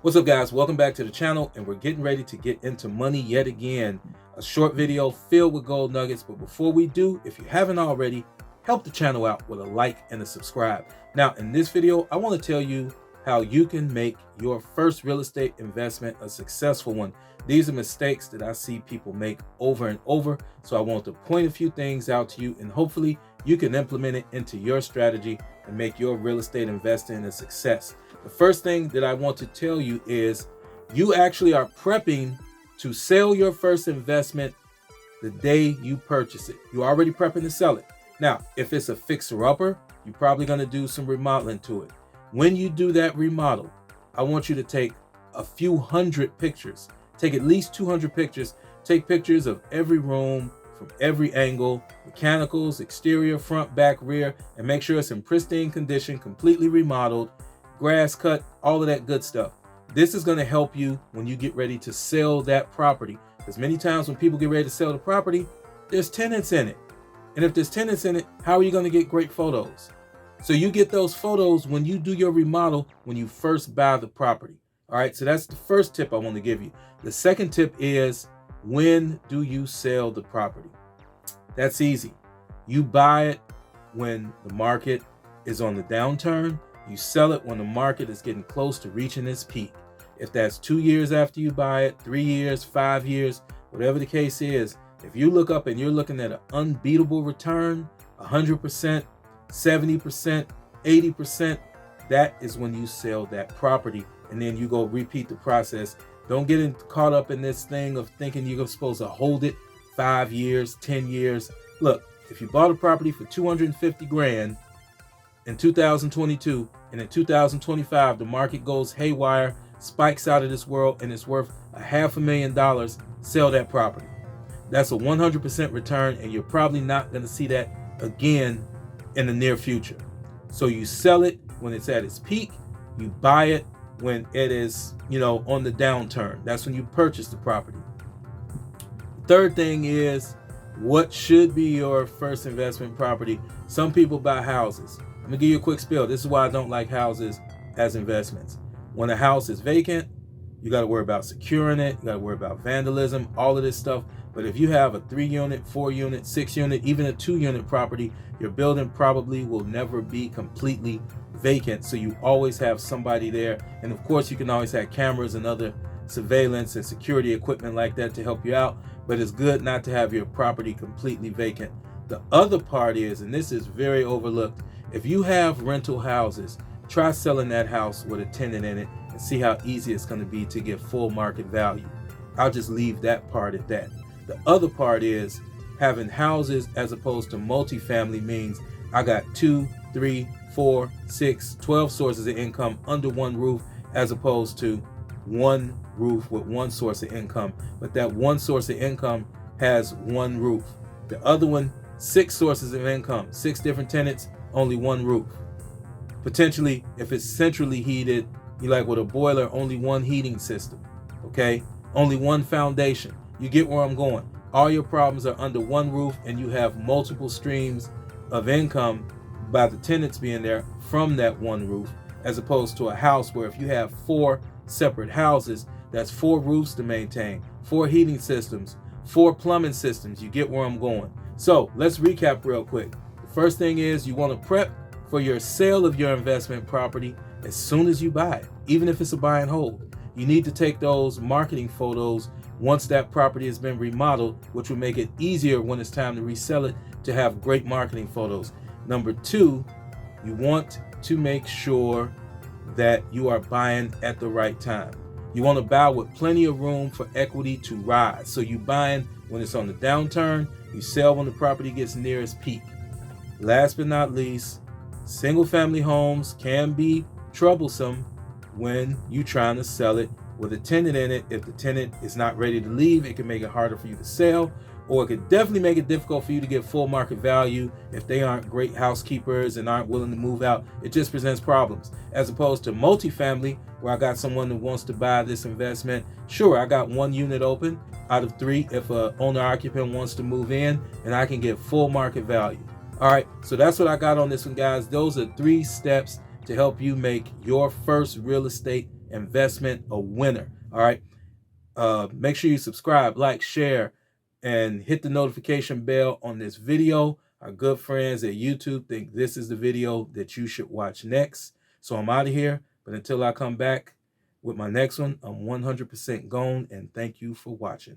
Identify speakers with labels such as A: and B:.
A: What's up, guys? Welcome back to the channel, and we're getting ready to get into money yet again. A short video filled with gold nuggets, but before we do, if you haven't already, help the channel out with a like and a subscribe. Now, in this video, I want to tell you how you can make your first real estate investment a successful one. These are mistakes that I see people make over and over, so I want to point a few things out to you, and hopefully you can implement it into your strategy and make your real estate investing a success. The first thing that I want to tell you is you actually are prepping to sell your first investment the day you purchase it. You're already prepping to sell it. Now, if it's a fixer-upper, you're probably going to do some remodeling to it. When you do that remodel, I want you to take a few hundred pictures. Take at least 200 pictures. Take pictures of every room from every angle, mechanicals, exterior, front, back, rear, and make sure it's in pristine condition, completely remodeled, grass cut, all of that good stuff. This is going to help you when you get ready to sell that property. Because many times when people get ready to sell the property, there's tenants in it. And if there's tenants in it, how are you going to get great photos? So you get those photos when you do your remodel, when you first buy the property. All right, so that's the first tip I want to give you. The second tip is, when do you sell the property? That's easy. You buy it when the market is on the downturn. You sell it when the market is getting close to reaching its peak. If that's 2 years after you buy it, 3 years, 5 years, whatever the case is, if you look up and you're looking at an unbeatable return, 100%, 70%, 80%, that is when you sell that property. And then you go repeat the process. Don't get caught up in this thing of thinking you're supposed to hold it 5 years, 10 years. Look, if you bought a property for 250 grand in 2022, and in 2025 the market goes haywire, spikes out of this world, and it's worth $500,000, sell that property. That's a 100% return, and you're probably not going to see that again in the near future. So you sell it when it's at its peak. You buy it when it is, on the downturn. That's when you purchase the property. Third thing is, what should be your first investment property? Some people buy houses. I'm gonna give you a quick spiel. This is why I don't like houses as investments. When a house is vacant, you got to worry about securing it. You got to worry about vandalism, all of this stuff. But if you have a 3-unit, 4-unit, 6-unit, even a 2-unit property, your building probably will never be completely vacant. So you always have somebody there. And of course, you can always have cameras and other surveillance and security equipment like that to help you out. But it's good not to have your property completely vacant. The other part is, and this is very overlooked, if you have rental houses, try selling that house with a tenant in it and see how easy it's going to be to get full market value. I'll just leave that part at that. The other part is having houses as opposed to multifamily means I got 2, 3, 4, 6, 12 sources of income under one roof, as opposed to one roof with one source of income. But that one source of income has one roof. The other one, 6 sources of income, 6 different tenants, only one roof. Potentially, if it's centrally heated, you like with a boiler, only one heating system. Okay? Only one foundation. You get where I'm going. All your problems are under one roof, and you have multiple streams of income by the tenants being there from that one roof, as opposed to a house where if you have 4 separate houses, that's 4 roofs to maintain, 4 heating systems, 4 plumbing systems. You get where I'm going. So let's recap real quick. The first thing is, you want to prep for your sale of your investment property as soon as you buy it, even if it's a buy and hold. You need to take those marketing photos once that property has been remodeled, which will make it easier when it's time to resell it to have great marketing photos. Number 2, you want to make sure that you are buying at the right time. You want to buy with plenty of room for equity to rise. So you buying when it's on the downturn, you sell when the property gets near its peak. Last but not least, single family homes can be troublesome when you're trying to sell it with a tenant in it. If the tenant is not ready to leave, it can make it harder for you to sell, or it could definitely make it difficult for you to get full market value if they aren't great housekeepers and aren't willing to move out. It just presents problems. As opposed to multifamily, where I got someone that wants to buy this investment. Sure, I got 1 unit open out of 3 if a owner occupant wants to move in, and I can get full market value. All right, so that's what I got on this one, guys. Those are 3 steps to help you make your first real estate investment a winner. All right. Make sure you subscribe, like, share, and hit the notification bell on this video. Our good friends at YouTube think this is the video that you should watch next. So I'm out of here. But until I come back with my next one, I'm 100% gone. And thank you for watching.